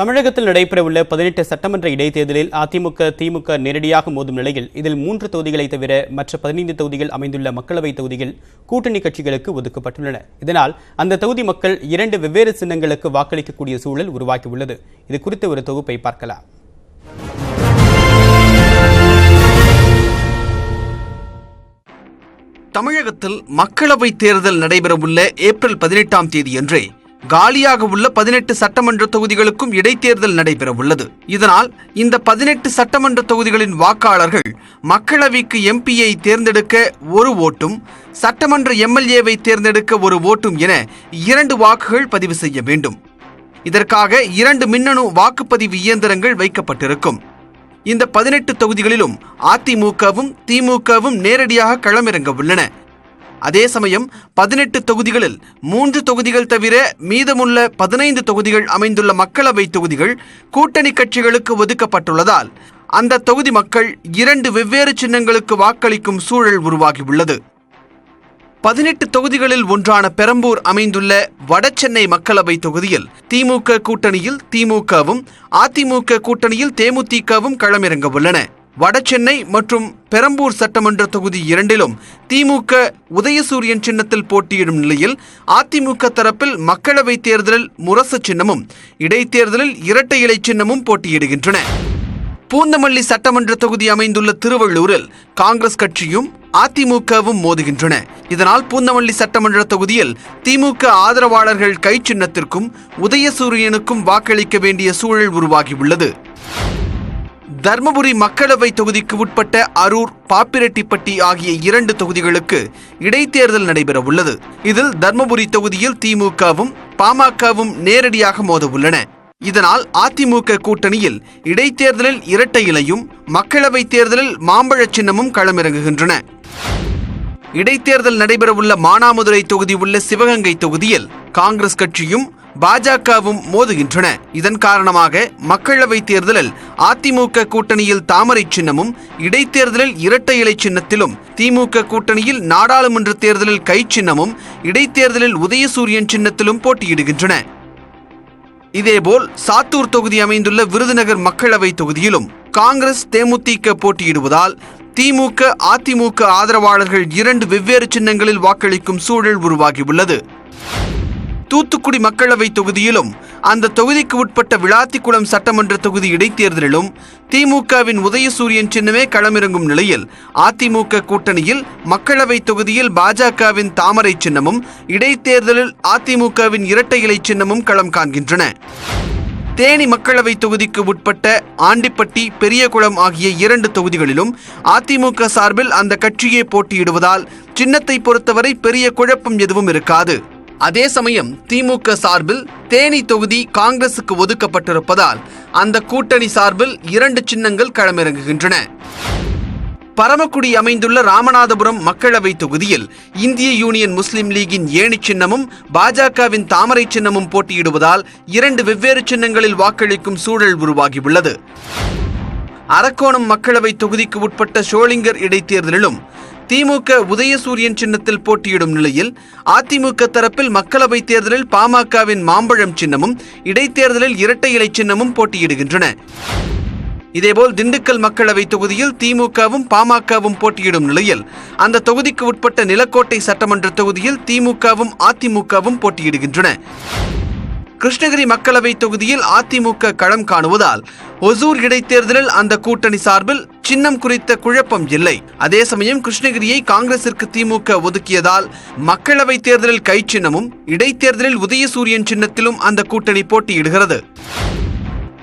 தமிழகத்தில் நடைபெறவுள்ள 18 சட்டமன்ற இடைத்தேர்தலில் அதிமுக, திமுக நேரடியாக மோதும் நிலையில் இதில் 3 தொகுதிகளை தவிர மற்ற 15 தொகுதிகள் அமைந்துள்ள மக்களவைத் தொகுதிகள் கூட்டணி கட்சிகளுக்கு ஒதுக்கப்பட்டுள்ளன. இதனால் அந்த தொகுதி மக்கள் 2 வெவ்வேறு சின்னங்களுக்கு வாக்களிக்கக்கூடிய சூழல் உருவாகியுள்ளது. இது குறித்த ஒரு தொகுப்பை பார்க்கலாம். தமிழகத்தில் மக்களவைத் தேர்தல் நடைபெறவுள்ள ஏப்ரல் 18ஆம் தேதியன்றே காலியாக உள்ள 18 சட்டமன்ற தொகுதிகளுக்கும் இடைத்தேர்தல் நடைபெறவுள்ளது. இதனால் இந்த 18 சட்டமன்ற தொகுதிகளின் வாக்காளர்கள் மக்களவைக்கு எம்பியை தேர்ந்தெடுக்க ஒரு ஓட்டும், சட்டமன்ற எம்எல்ஏவை தேர்ந்தெடுக்க ஒரு ஓட்டும் என 2 வாக்குகள் பதிவு செய்ய வேண்டும். இதற்காக 2 மின்னணு வாக்குப்பதிவு இயந்திரங்கள் வைக்கப்பட்டிருக்கும். இந்த 18 தொகுதிகளிலும் அதிமுகவும் திமுகவும் நேரடியாக களமிறங்க உள்ளன. அதே சமயம் 18 தொகுதிகளில் 3 தொகுதிகள் தவிர மீதமுள்ள 15 தொகுதிகள் அமைந்துள்ள மக்களவை தொகுதிகள் கூட்டணி கட்சிகளுக்கு ஒதுக்கப்பட்டுள்ளதால் அந்த தொகுதி மக்கள் 2 வெவ்வேறு சின்னங்களுக்கு வாக்களிக்கும் சூழல் உருவாகியுள்ளது. 18 தொகுதிகளில் ஒன்றான பெரம்பூர் அமைந்துள்ள வடசென்னை மக்களவை தொகுதியில் திமுக கூட்டணியில் திமுகவும், அதிமுக கூட்டணியில் தேமுதிகவும் களமிறங்க உள்ளன. வடசென்னை மற்றும் பெரம்பூர் சட்டமன்ற தொகுதி இரண்டிலும் திமுக உதயசூரியன் சின்னத்தில் போட்டியிடும் நிலையில் அதிமுக தரப்பில் மக்களவை தேர்தலில் முரசு சின்னமும், இடைத்தேர்தலில் இரட்டை இலை சின்னமும் போட்டியிடுகின்றன. பூந்தமல்லி சட்டமன்ற தொகுதி அமைந்துள்ள திருவள்ளூரில் காங்கிரஸ் கட்சியும் அதிமுகவும் மோதுகின்றன. இதனால் பூந்தமல்லி சட்டமன்ற தொகுதியில் திமுக ஆதரவாளர்கள் கை சின்னத்திற்கும் உதயசூரியனுக்கும் வாக்களிக்க வேண்டிய சூழல் உருவாகியுள்ளது. தர்மபுரி மக்களவை தொகுதிக்கு உட்பட்ட அரூர், பாப்பிரெட்டிப்பட்டி ஆகிய 2 தொகுதிகளுக்கு இடைத்தேர்தல் நடைபெற உள்ளது. இதில் தர்மபுரி தொகுதியில் திமுகவும் பாமகவும் நேரடியாக மோத உள்ளன. இதனால் அதிமுக கூட்டணியில் இடைத்தேர்தலில் இரட்டை இலையும், மக்களவை தேர்தலில் மாம்பழ சின்னமும் களமிறங்குகின்றன. இடைத்தேர்தல் நடைபெறவுள்ள மானாமதுரை தொகுதி உள்ள சிவகங்கை தொகுதியில் காங்கிரஸ் கட்சியும் பாஜகவும் மோதுகின்றன. இதன் காரணமாக மக்களவை தேர்தலில் அதிமுக கூட்டணியில் தாமரை சின்னமும், இடைத்தேர்தலில் இரட்டை இலை சின்னத்திலும், திமுக கூட்டணியில் நாடாளுமன்ற தேர்தலில் கை சின்னமும், இடைத்தேர்தலில் உதயசூரியன் சின்னத்திலும் போட்டியிடுகின்றன. இதேபோல் சாத்தூர் தொகுதி அமைந்துள்ள விருதுநகர் மக்களவை தொகுதியிலும் காங்கிரஸ், தேமுதிக போட்டியிடுவதால் திமுக, அதிமுக ஆதரவாளர்கள் 2 வெவ்வேறு சின்னங்களில் வாக்களிக்கும் சூழல் உருவாகியுள்ளது. தூத்துக்குடி மக்களவை தொகுதியிலும் அந்த தொகுதிக்கு உட்பட்ட விளாத்திக்குளம் சட்டமன்ற தொகுதி இடைத்தேர்தலிலும் திமுகவின் உதயசூரியன் சின்னமே களமிறங்கும் நிலையில் அதிமுக கூட்டணியில் மக்களவை தொகுதியில் பாஜகவின் தாமரை சின்னமும், இடைத்தேர்தலில் அதிமுகவின் இரட்டை இலை சின்னமும் களம் காண்கின்றன. தேனி மக்களவை தொகுதிக்கு உட்பட்ட ஆண்டிப்பட்டி, பெரியகுளம் ஆகிய 2 தொகுதிகளிலும் அதிமுக சார்பில் அந்த கட்சியே போட்டியிடுவதால் சின்னத்தை பொறுத்தவரை பெரிய குழப்பம் எதுவும் இருக்காது. அதே சமயம் திமுக சார்பில் தேனி தொகுதி காங்கிரசுக்கு ஒதுக்கப்பட்டிருப்பதால் அந்த கூட்டணி சார்பில் 2 சின்னங்கள் களமிறங்குகின்றன. பரமக்குடி அமைந்துள்ள ராமநாதபுரம் மக்களவை தொகுதியில் இந்திய யூனியன் முஸ்லிம் லீகின் ஏணி சின்னமும், பாஜகவின் தாமரை சின்னமும் போட்டியிடுவதால் 2 வெவ்வேறு சின்னங்களில் வாக்களிக்கும் சூழல் உருவாகியுள்ளது. அரக்கோணம் மக்களவை தொகுதிக்கு உட்பட்ட ஷோலிங்கர் இடைத்தேர்தலிலும் திமுக உதயசூரியன் சின்னத்தில் போட்டியிடும் நிலையில் அதிமுக தரப்பில் மக்களவை தேர்தலில் பாமகவின் மாம்பழம் சின்னமும், இடைத்தேர்தலில் இரட்டை இலை சின்னமும் போட்டியிடுகின்றன. இதேபோல் திண்டுக்கல் மக்களவை தொகுதியில் திமுகவும் பாமகவும் போட்டியிடும் நிலையில் அந்த தொகுதிக்கு உட்பட்ட நிலக்கோட்டை சட்டமன்ற தொகுதியில் திமுகவும் அதிமுகவும் போட்டியிடுகின்றன. கிருஷ்ணகிரி மக்களவை தொகுதியில் அதிமுக களம் காணுவதால் ஒசூர் இடைத்தேர்தலில் அந்த கூட்டணி சார்பில் சின்னம் குறித்த குழப்பம் இல்லை. அதே சமயம் கிருஷ்ணகிரியை காங்கிரசிற்கு திமுக ஒதுக்கியதால் மக்களவை தேர்தலில் கை சின்னமும், இடைத்தேர்தலில் உதயசூரியன் சின்னத்திலும் அந்த கூட்டணி போட்டியிடுகிறது.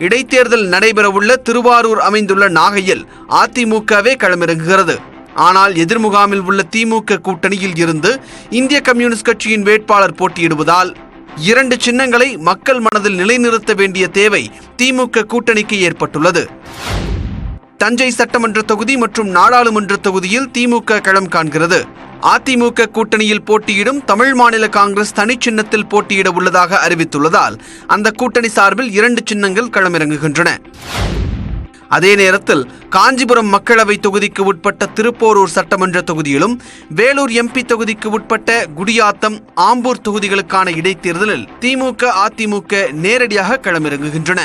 இடைத்தேர்தல் நடைபெறவுள்ள திருவாரூர் அமைந்துள்ள நாகையில் அதிமுகவே களமிறங்குகிறது. ஆனால் எதிர்முகாமில் உள்ள திமுக கூட்டணியில் இருந்து இந்திய கம்யூனிஸ்ட் கட்சியின் வேட்பாளர் போட்டியிடுவதால் 2 சின்னங்களை மக்கள் மனதில் நிலைநிறுத்த வேண்டிய தேவை திமுக கூட்டணிக்கு ஏற்பட்டுள்ளது. தஞ்சை சட்டமன்ற தொகுதி மற்றும் நாடாளுமன்ற தொகுதியில் திமுக களம் காண்கிறது. அதிமுக கூட்டணியில் போட்டியிடும் தமிழ் மாநில காங்கிரஸ் தனி சின்னத்தில் போட்டியிட உள்ளதாக அறிவித்துள்ளதால் அந்த கூட்டணி சார்பில் 2 சின்னங்கள் களமிறங்குகின்றன. அதே நேரத்தில் காஞ்சிபுரம் மக்களவை தொகுதிக்கு உட்பட்ட திருப்போரூர் சட்டமன்ற தொகுதியிலும், வேலூர் எம்பி தொகுதிக்கு உட்பட்ட குடியாத்தம், ஆம்பூர் தொகுதிகளுக்கான இடைத்தேர்தலில் திமுக, அதிமுக நேரடியாக களமிறங்குகின்றன.